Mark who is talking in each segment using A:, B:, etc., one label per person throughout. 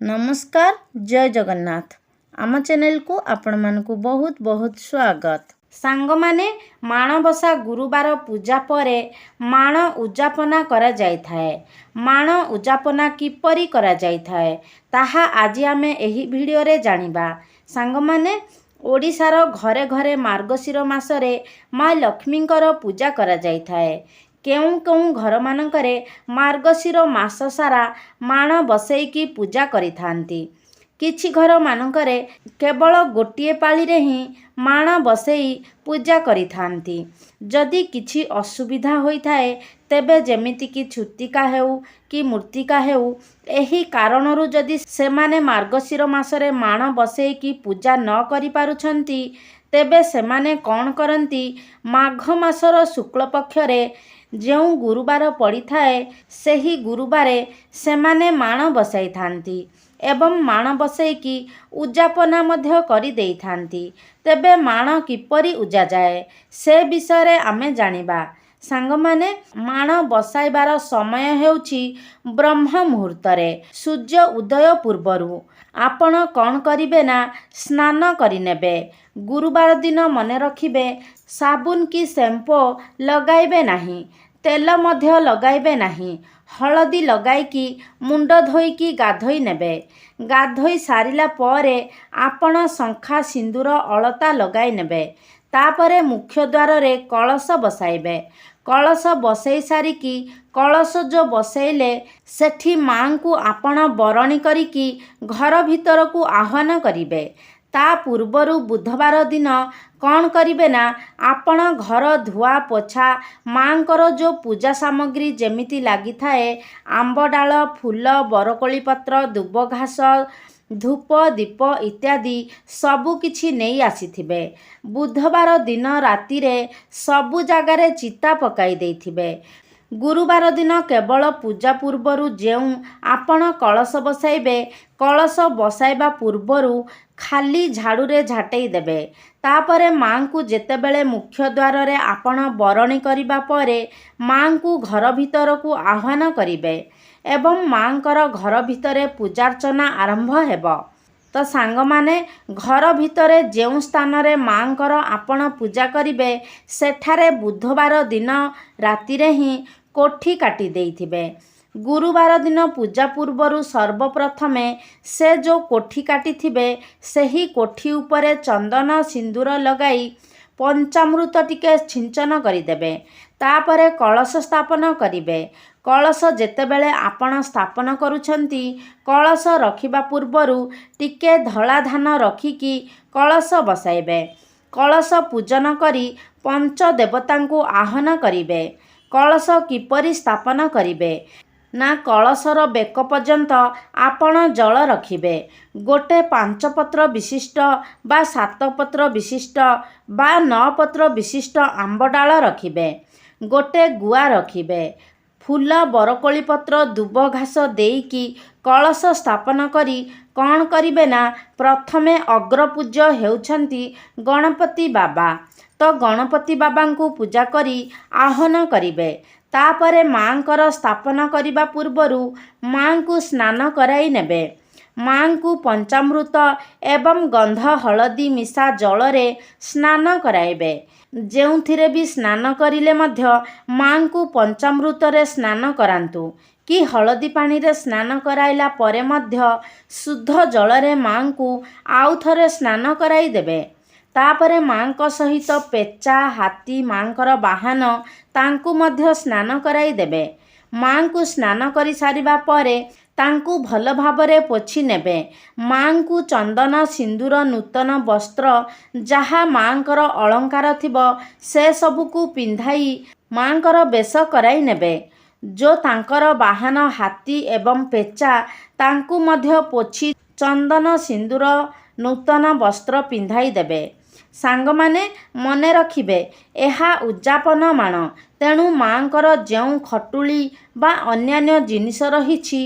A: नमस्कार जय जगन्नाथ आम चैनल को आपण मानकु बहुत बहुत स्वागत। सांग माने माणबसा गुरुवार पूजा परे माण उजापना करा जाय थाए। माण उजापना किपरि करा जाय थाए ताहा आज आमे एही भिडियो रे जानिबा। सांग माने ओडिशार घरे घरे मार्गशीर मासरे माँ लक्ष्मींकर पूजा करा जाय थाए। केउं केउं घर मानकरे मार्गशीर मास सारा माण बसैकी पूजा करिथांती। किछि घर मानकरे केवल गोटिए पाली रे ही माण बसई पूजा करिथांती। जदि किछि असुविधा होइथाए तेबे जेमिति कि छुतिका हेउ कि मूर्तिका हेउ एही कारणरू जदि सेमाने मार्गशीर मासरे माण बसैकी पूजा न करि पारुछंती तेबे सेमाने कौन करंती माघ मासर शुक्ल पक्षरे जेउ गुरुवार पड़ी थाए सेही गुरुवारे सेमाने माण बसाई थांती एवं माण बसैकी उजापना मध्य करि देई थांती। तेबे माण किपरि उजा जाए से विषय रे आमे जानिबा। सांग माने माण बसाइबार समय हेउछि ब्रह्म मुहूर्तरे सूर्य उदय पूर्वरु। आपण कौन करिबे ना स्नान करिनेबे। गुरुवार दिन मने रखिबे साबुन की शैम्पू लगाइबे नाही, तेल मध्य लगाइबे नाही। हलदी लगाइकी मुंड धोइकी गाधोई नेबे। गाधोई सारिला परे आपण शंखा सिंदूर अलता लगाई नेबे। तापरे मुख्य द्वार रे कलश बसाइबे। कलश बसई सारिकी कलश जो बसैले सेठी मां को आपण बरणी करिकी घर भीतर को आह्वान करिबे। ता पूर्वरु बुधवार दिन कौन करिबे ना आपण घर धुआ पोछा मांकर जो पूजा सामग्री जेमिति लागी थाए आंब डाल फूल बरकोली पत्र दुब घास धूप दीप इत्यादि सबु किछि नेई आसीथिबे। बुधवार दिन राति रे सबु जगारे चिता पकाई देइथिबे। गुरुवार दिन केवल पूजा पूर्वरु जेउ आपण कलश बसाइबे कलश बसाइबा पूर्वरु खाली झाड़ू रे झाटेई देबे। तापरे मां को जेतेबेले मुख्य द्वार रे आपण बरणी करिबा परे मां को घर भीतर को आह्वान करिबे एवं मांकर घर भितरे पूजार्चना आरंभ हेबो। तो सांग माने घर भितरे जेउ स्थान रे मांकर आपण पूजा करिबे सेठारे बुधवार दिन राति रे ही कोठी काटी देइथिबे। गुरुवार दिन पूजा पूर्वरु सर्वप्रथमे से जो कोठी काटी थिबे सेही कोठी उपरे चंदन सिंदूर लगाई पंचामृत टिके छिंचन करिदेबे। तापरे कलश स्थापन करिबे। कलश जेतेबेले आपण स्थापन करूछंती कलश रखिबा पूर्वरु टिके धला धान रखिकी कलश बसाइबे। कलश पूजन करी पंच देवतांकु आह्वान करिबे। कलश किपरि स्थापन करिबे ना कलशर बेक पर्यंत आपण जल रखिबे। गोटे 5 पत्र विशिष्ट बा 7 पत्र विशिष्ट बा 9 पत्र विशिष्ट आंब डाल रखिबे। गोटे गुआ रखिबे। फूल बरकोली पत्र दुब घास देईकी कलश स्थापन करी कौन करिबे ना प्रथमे अग्रपूज्य हेउछंती गणपति बाबा। तो गणपति बाबा को पूजा करी आह्वान करिबे। तापरे मांकर स्थापन करिबा पूर्वरु मां को स्नान कराई नेबे। मां को पंचामृत एवं गंध हलदी मिसा जल रे स्नान कराइबे। जेउथिरे भी स्नान करिले मध्य मां को पंचामृत रे स्नान करांतु कि हलदी पानी रे स्नान कराइला परे मध्य शुद्ध जल रे मां को आउ थरे स्नान कराई देबे। तापरे मां को सहित पेचा हाथी मांकर वाहन तांकु मध्य स्नान कराई देबे। मां को स्नान करि सारिबा परे तांकु भल भाबरे पोछि नेबे। मां को चंदन सिंदूर नूतन वस्त्र जहा मांकर अलंकार थिबो से सबु को पिंधाई मांकर बेश कराई नेबे। जो तांकर वाहन हाथी एवं पेचा तांकु मध्य पोछि चंदन सिंदूर नूतन वस्त्र पिंधाई देबे। सांग माने मने रखिबे एहा उजापन माण। तेणु मांकर जेउ खटुली बा अन्यान्य जिनिस रहिछि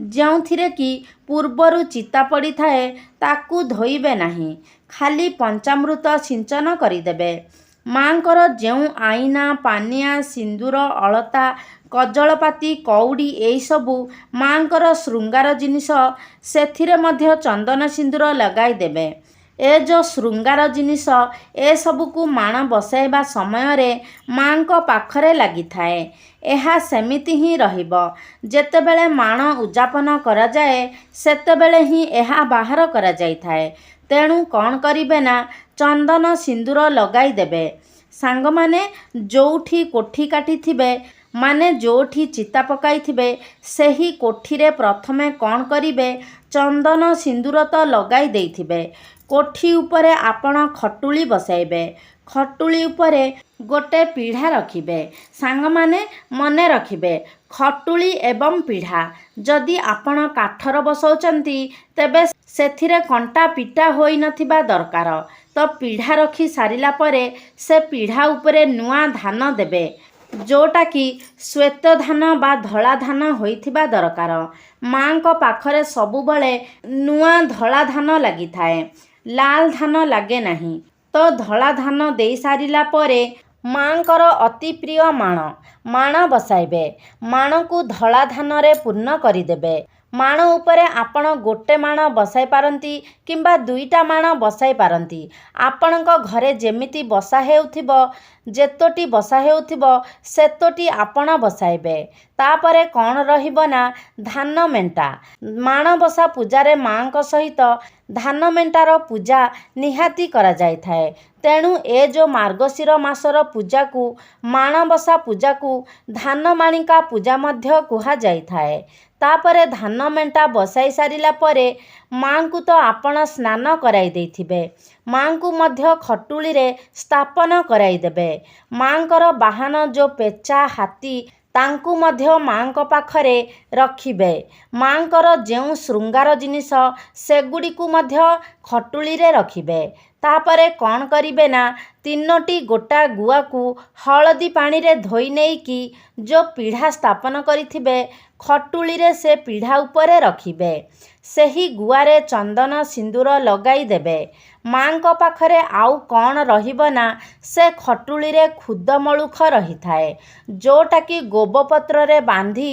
A: जेउथिरे कि पूर्वरु चिता पड़ी थाए ताकू धोइबे नाही। खाली पंचामृत सिंचन करिदेबे। ମାଙ୍କର ଯେଉଁ ଆଇନା, ପାନିଆ, ସିନ୍ଦୁର, ଅଳତା, କଜଳପାତି, କଉଡ଼ି ଏଇସବୁ ମାଙ୍କର ଶୃଙ୍ଗାର ଜିନିଷ, ସେଥିରେ ମଧ୍ୟ ଚନ୍ଦନ ସିନ୍ଦୁର ଲଗାଇ ଦେବେ। ଏ ଯେଉଁ ଶୃଙ୍ଗାର ଜିନିଷ ଏସବୁକୁ ମାଣ ବସାଇବା ସମୟରେ ମାଙ୍କ ପାଖରେ ଲାଗିଥାଏ। ଏହା ସେମିତି ହିଁ ରହିବ। ଯେତେବେଳେ ମାଣ ଉଯାପନ କରାଯାଏ ସେତେବେଳେ ହିଁ ଏହା ବାହାର କରାଯାଇଥାଏ। ତେଣୁ କ'ଣ କରିବେ ନା ଚନ୍ଦନ ସିନ୍ଦୁର ଲଗାଇ ଦେବେ। ସାଙ୍ଗମାନେ ଯେଉଁଠି କୋଠି କାଟିଥିବେ ମାନେ ଯେଉଁଠି ଚିତା ପକାଇଥିବେ ସେହି କୋଠିରେ ପ୍ରଥମେ କ'ଣ କରିବେ, ଚନ୍ଦନ ସିନ୍ଦୁର ତ ଲଗାଇ ଦେଇଥିବେ। କୋଠି ଉପରେ ଆପଣ ଖଟୁଳି ବସାଇବେ। ଖଟୁଳି ଉପରେ ଗୋଟେ ପିଢ଼ା ରଖିବେ। ସାଙ୍ଗମାନେ ମନେ ରଖିବେ, ଖଟୁଳି ଏବଂ ପିଢ଼ା। ଯଦି ଆପଣ କାଠର ବସାଉଛନ୍ତି ତେବେ ସେଥିରେ କଣ୍ଟା ପିଟା ହୋଇନଥିବା ଦରକାର। ତ ପିଢ଼ା ରଖି ସାରିଲା ପରେ ସେ ପିଢ଼ା ଉପରେ ନୂଆ ଧାନ ଦେବେ, ଯେଉଁଟାକି ଶ୍ୱେତ ଧାନ ବା ଧଳା ଧାନ ହୋଇଥିବା ଦରକାର। ମାଙ୍କ ପାଖରେ ସବୁବେଳେ ନୂଆ ଧଳା ଧାନ ଲାଗିଥାଏ, ଲାଲ ଧାନ ଲାଗେ ନାହିଁ। ତ ଧଳା ଧାନ ଦେଇ ସାରିଲା ପରେ ମାଙ୍କର ଅତି ପ୍ରିୟ ମାଣ ବସାଇବେ। ମାଣକୁ ଧଳା ଧାନରେ ପୂର୍ଣ୍ଣ କରିଦେବେ। ମାଣ ଉପରେ ଆପଣ ଗୋଟେ ମାଣ ବସାଇ ପାରନ୍ତି କିମ୍ବା ଦୁଇଟା ମାଣ ବସାଇ ପାରନ୍ତି। ଆପଣଙ୍କ ଘରେ ଯେମିତି ବସା ହେଉଥିବ, ଯେତୋଟି ବସା ହେଉଥିବ ସେତୋଟି ଆପଣ ବସାଇବେ। ତାପରେ କ'ଣ ରହିବ ନା ଧାନ ମେଣ୍ଟା। ମାଣବସା ପୂଜାରେ ମାଙ୍କ ସହିତ ଧାନ ମେଣ୍ଟାର ପୂଜା ନିହାତି କରାଯାଇଥାଏ। ତେଣୁ ଏ ଯେଉଁ ମାର୍ଗଶିର ମାସର ପୂଜାକୁ, ମାଣବସା ପୂଜାକୁ ଧାନମାଣିକା ପୂଜା ମଧ୍ୟ କୁହାଯାଇଥାଏ। ତାପରେ ଧାନ ମେଣ୍ଟା ବସାଇ ସାରିଲା ପରେ ମାଙ୍କୁ ତ ଆପଣ ସ୍ନାନ କରାଇ ଦେଇଥିବେ। ମାଙ୍କୁ ମଧ୍ୟ ଖଟୁଳିରେ ସ୍ଥାପନ କରାଇଦେବେ। ମାଙ୍କର ବାହନ ଯେଉଁ ପେଚା, ହାତୀ, ତାଙ୍କୁ ମଧ୍ୟ ମାଙ୍କ ପାଖରେ ରଖିବେ। ମାଙ୍କର ଯେଉଁ ଶୃଙ୍ଗାର ଜିନିଷ ସେଗୁଡ଼ିକୁ ମଧ୍ୟ ଖଟୁଳିରେ ରଖିବେ। ତାପରେ କ'ଣ କରିବେ ନା 3ଟି ଗୋଟା ଗୁଆକୁ ହଳଦୀ ପାଣିରେ ଧୋଇ ନେଇକି ଯେଉଁ ପିଢ଼ା ସ୍ଥାପନ କରିଥିବେ ଖଟୁଳିରେ ସେ ପିଢ଼ା ଉପରେ ରଖିବେ। ସେହି ଗୁଆରେ ଚନ୍ଦନ ସିନ୍ଦୁର ଲଗାଇ ଦେବେ। ମାଙ୍କ ପାଖରେ ଆଉ କ'ଣ ରହିବ ନା ସେ ଖଟୁଳିରେ ଖୁଦମଳୁଖ ରହିଥାଏ, ଯେଉଁଟାକି ଗୋବପତ୍ରରେ ବାନ୍ଧି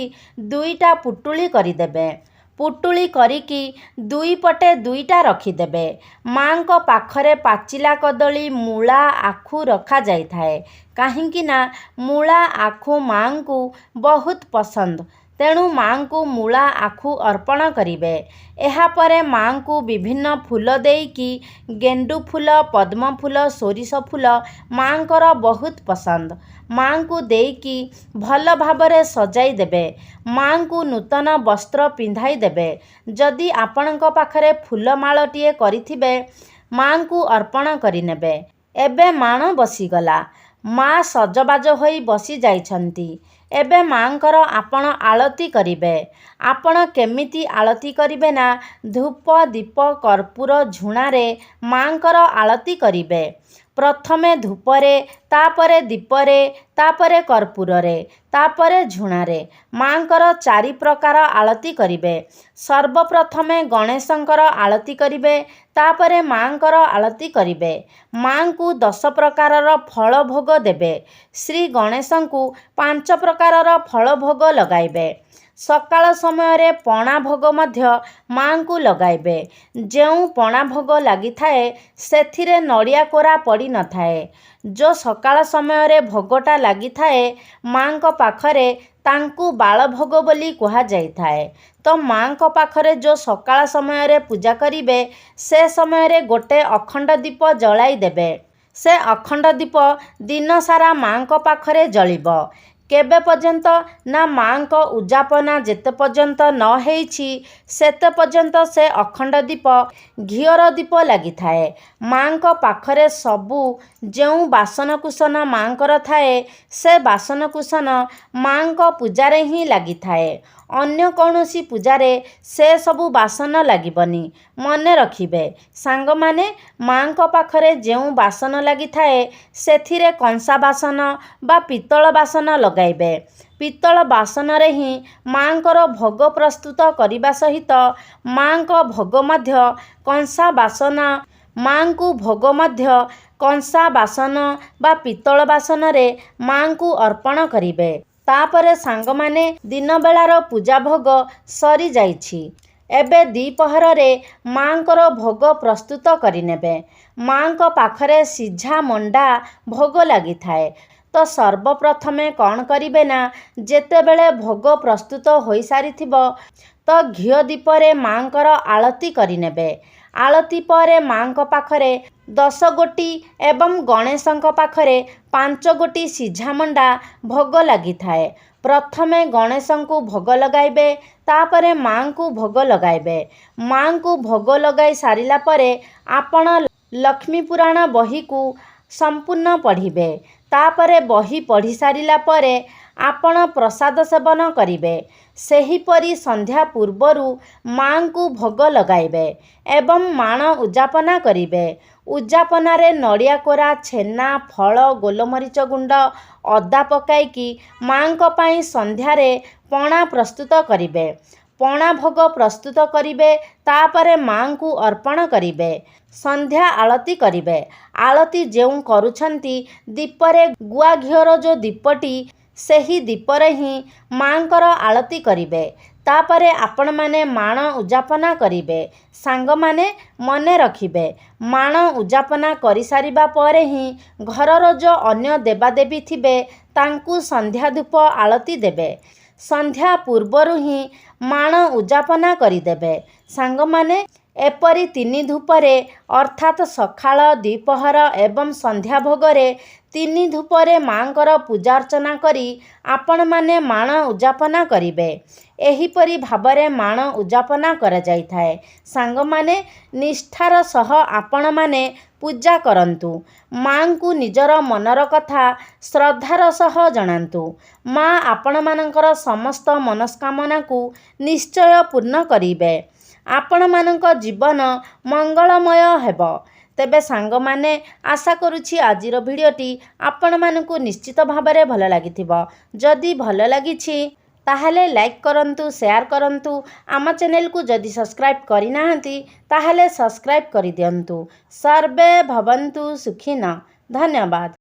A: 2ଟା ପୁଟୁଳି କରିଦେବେ। ପୁଟୁଳି କରିକି ଦୁଇ ପଟେ 2ଟା ରଖିଦେବେ। ମାଙ୍କ ପାଖରେ ପାଚିଲା କଦଳୀ, ମୂଳା, ଆଖୁ ରଖାଯାଇଥାଏ। କାହିଁକି ନା ମୂଳା, ଆଖୁ ମାଙ୍କୁ ବହୁତ ପସନ୍ଦ। ତେଣୁ ମାଙ୍କୁ ମୂଳା, ଆଖୁ ଅର୍ପଣ କରିବେ। ଏହାପରେ ମାଙ୍କୁ ବିଭିନ୍ନ ଫୁଲ ଦେଇକି, ଗେଣ୍ଡୁ ଫୁଲ, ପଦ୍ମ ଫୁଲ, ସୋରିଷ ଫୁଲ ମାଙ୍କର ବହୁତ ପସନ୍ଦ। ମାଙ୍କୁ ଦେଇକି ଭଲ ଭାବରେ ସଜାଇ ଦେବେ। ମାଙ୍କୁ ନୂତନ ବସ୍ତ୍ର ପିନ୍ଧାଇ ଦେବେ। ଯଦି ଆପଣଙ୍କ ପାଖରେ ଫୁଲମାଳଟିଏ କରିଥିବେ ମାଙ୍କୁ ଅର୍ପଣ କରିନେବେ। ଏବେ ମାଣ ବସିଗଲା। ମା ସଜବାଜ ହୋଇ ବସି ଯାଇଛନ୍ତି। ଏବେ ମାଙ୍କର ଆପଣ ଆଳତି କରିବେ। ଆପଣ କେମିତି ଆଳତି କରିବେ ନା ଧୂପ, ଦୀପ, କର୍ପୂର, ଝୁଣାରେ ମାଙ୍କର ଆଳତି କରିବେ। ପ୍ରଥମେ ଧୂପରେ, ତାପରେ ଦୀପରେ, ତାପରେ କର୍ପୂରରେ, ତାପରେ ଝୁଣାରେ ମାଙ୍କର 4 ପ୍ରକାର ଆଳତି କରିବେ। ସର୍ବପ୍ରଥମେ ଗଣେଶଙ୍କର ଆଳତି କରିବେ, ତାପରେ ମାଙ୍କର ଆଳତି କରିବେ। ମାଙ୍କୁ 10 ପ୍ରକାରର ଫଳ ଭୋଗ ଦେବେ। ଶ୍ରୀ ଗଣେଶଙ୍କୁ 5 ପ୍ରକାରର ଫଳ ଭୋଗ ଲଗାଇବେ। ସକାଳ ସମୟରେ ପଣା ଭୋଗ ମଧ୍ୟ ମାଙ୍କୁ ଲଗାଇବେ। ଯେଉଁ ପଣା ଭୋଗ ଲାଗିଥାଏ ସେଥିରେ ନଡ଼ିଆ କୋରା ପଡ଼ିନଥାଏ। ଯେଉଁ ସକାଳ ସମୟରେ ଭୋଗଟା ଲାଗିଥାଏ ମାଙ୍କ ପାଖରେ ତାଙ୍କୁ ବାଳଭୋଗ ବୋଲି କୁହାଯାଇଥାଏ। ତ ମାଙ୍କ ପାଖରେ ଯେଉଁ ସକାଳ ସମୟରେ ପୂଜା କରିବେ ସେ ସମୟରେ ଗୋଟେ ଅଖଣ୍ଡ ଦୀପ ଜଳାଇ ଦେବେ। ସେ ଅଖଣ୍ଡ ଦୀପ ଦିନ ସାରା ମାଙ୍କ ପାଖରେ ଜଳିବ। କେବେ ପର୍ଯ୍ୟନ୍ତ ନା ମାଙ୍କ ଉଯାପନା ଯେତେ ପର୍ଯ୍ୟନ୍ତ ନ ହେଇଛି ସେତେ ପର୍ଯ୍ୟନ୍ତ ସେ ଅଖଣ୍ଡ ଦୀପ ଘିଅର ଦୀପ ଲାଗିଥାଏ। ମାଙ୍କ ପାଖରେ ସବୁ ଯେଉଁ ବାସନକୁସନ ମାଙ୍କର ଥାଏ ସେ ବାସନକୁସନ ମାଙ୍କ ପୂଜାରେ ହିଁ ଲାଗିଥାଏ। ଅନ୍ୟ କୌଣସି ପୂଜାରେ ସେ ସବୁ ବାସନ ଲାଗିବନି। ମନେ ରଖିବେ ସାଙ୍ଗମାନେ, ମାଙ୍କ ପାଖରେ ଯେଉଁ ବାସନ ଲାଗିଥାଏ ସେଥିରେ କଂସା ବାସନ ବା ପିତ୍ତଳ ବାସନ ଲଗାଇବେ। ପିତ୍ତଳ ବାସନରେ ହିଁ ମାଙ୍କର ଭୋଗ ପ୍ରସ୍ତୁତ କରିବା ସହିତ ମାଙ୍କ ଭୋଗ ମଧ୍ୟ କଂସା ବାସନ, ମାଙ୍କୁ ଭୋଗ ମଧ୍ୟ କଂସା ବାସନ ବା ପିତ୍ତଳ ବାସନରେ ମାଙ୍କୁ ଅର୍ପଣ କରିବେ। ତାପରେ ସାଙ୍ଗମାନେ ଦିନବେଳାର ପୂଜା ଭୋଗ ସରିଯାଇଛି। ଏବେ ଦ୍ୱିପହରରେ ମାଙ୍କର ଭୋଗ ପ୍ରସ୍ତୁତ କରିନେବେ। ମାଙ୍କ ପାଖରେ ସିଝା ମଣ୍ଡା ଭୋଗ ଲାଗିଥାଏ। ତ ସର୍ବପ୍ରଥମେ କ'ଣ କରିବେ ନା, ଯେତେବେଳେ ଭୋଗ ପ୍ରସ୍ତୁତ ହୋଇସାରିଥିବ ତ ଘିଅ ଦୀପରେ ମାଙ୍କର ଆଳତି କରିନେବେ। ଆଳତି ପରେ ମାଙ୍କ ପାଖରେ 10 ଗୋଟି ଏବଂ ଗଣେଶଙ୍କ ପାଖରେ 5 ଗୋଟି ସିଝା ମଣ୍ଡା ଭୋଗ ଲାଗିଥାଏ। ପ୍ରଥମେ ଗଣେଶଙ୍କୁ ଭୋଗ ଲଗାଇବେ, ତାପରେ ମାଙ୍କୁ ଭୋଗ ଲଗାଇବେ। ମାଙ୍କୁ ଭୋଗ ଲଗାଇ ସାରିଲା ପରେ ଆପଣ ଲକ୍ଷ୍ମୀ ପୁରାଣ ବହିକୁ ସମ୍ପୂର୍ଣ୍ଣ ପଢ଼ିବେ। ତାପରେ ବହି ପଢ଼ି ସାରିଲା ପରେ ଆପଣ ପ୍ରସାଦ ସେବନ କରିବେ। ସେହିପରି ସନ୍ଧ୍ୟା ପୂର୍ବରୁ ମାଙ୍କୁ ଭୋଗ ଲଗାଇବେ ଏବଂ ମାଣ ଉଯାପନା କରିବେ। ଉଯାପନାରେ ନଡ଼ିଆ କୋରା, ଛେନା, ଫଳ, ଗୋଲମରିଚ ଗୁଣ୍ଡ, ଅଦା ପକାଇକି ମାଙ୍କ ପାଇଁ ସନ୍ଧ୍ୟାରେ ପଣା ପ୍ରସ୍ତୁତ କରିବେ। ପଣା ଭୋଗ ପ୍ରସ୍ତୁତ କରିବେ। ତାପରେ ମାଙ୍କୁ ଅର୍ପଣ କରିବେ। ସନ୍ଧ୍ୟା ଆଳତି କରିବେ। ଆଳତି ଯେଉଁ କରୁଛନ୍ତି ଦୀପରେ ଗୁଆ ଘିଅର ଯେଉଁ ଦୀପଟି, ସେହି ଦୀପରେ ହିଁ ମାଙ୍କର ଆଳତି କରିବେ। ତାପରେ ଆପଣମାନେ ମାଣ ଉଯାପନା କରିବେ। ସାଙ୍ଗମାନେ ମନେ ରଖିବେ, ମାଣ ଉଯାପନା କରିସାରିବା ପରେ ହିଁ ଘରର ଯେଉଁ ଅନ୍ୟ ଦେବାଦେବୀ ଥିବେ ତାଙ୍କୁ ସନ୍ଧ୍ୟା ଧୂପ ଆଳତି ଦେବେ। ସନ୍ଧ୍ୟା ପୂର୍ବରୁ ହିଁ ମାଣ ଉଯାପନା କରିଦେବେ। ସାଙ୍ଗମାନେ ଏପରି 3 ଧୂପରେ ଅର୍ଥାତ୍ ସକାଳ, ଦ୍ୱିପହର ଏବଂ ସନ୍ଧ୍ୟା ଭୋଗରେ 3 ଧୂପରେ ମାଙ୍କର ପୂଜାର୍ଚ୍ଚନା କରି ଆପଣମାନେ ମାଣ ଉଯାପନା କରିବେ। ଏହିପରି ଭାବରେ ମାଣ ଉଯାପନା କରାଯାଇଥାଏ। ସାଙ୍ଗମାନେ ନିଷ୍ଠାର ସହ ଆପଣମାନେ ପୂଜା କରନ୍ତୁ। ମାଙ୍କୁ ନିଜର ମନର କଥା ଶ୍ରଦ୍ଧାର ସହ ଜଣାନ୍ତୁ। ମା ଆପଣମାନଙ୍କର ସମସ୍ତ ମନସ୍କାମନାକୁ ନିଶ୍ଚୟ ପୂର୍ଣ୍ଣ କରିବେ। ଆପଣମାନଙ୍କ ଜୀବନ ମଙ୍ଗଳମୟ ହେବ। ତେବେ ସାଙ୍ଗମାନେ, ଆଶା କରୁଛି ଆଜିର ଭିଡ଼ିଓଟି ଆପଣମାନଙ୍କୁ ନିଶ୍ଚିତ ଭାବରେ ଭଲ ଲାଗିଥିବ। ଯଦି ଭଲ ଲାଗିଛି ତାହେଲେ ଲାଇକ୍ କରନ୍ତୁ, ସେୟାର କରନ୍ତୁ। ଆମ ଚ୍ୟାନେଲକୁ ଯଦି ସବସ୍କ୍ରାଇବ୍ କରିନାହାନ୍ତି ତାହେଲେ ସବସ୍କ୍ରାଇବ୍ କରିଦିଅନ୍ତୁ। ସର୍ବେ ଭବନ୍ତୁ ସୁଖିନଃ। ଧନ୍ୟବାଦ।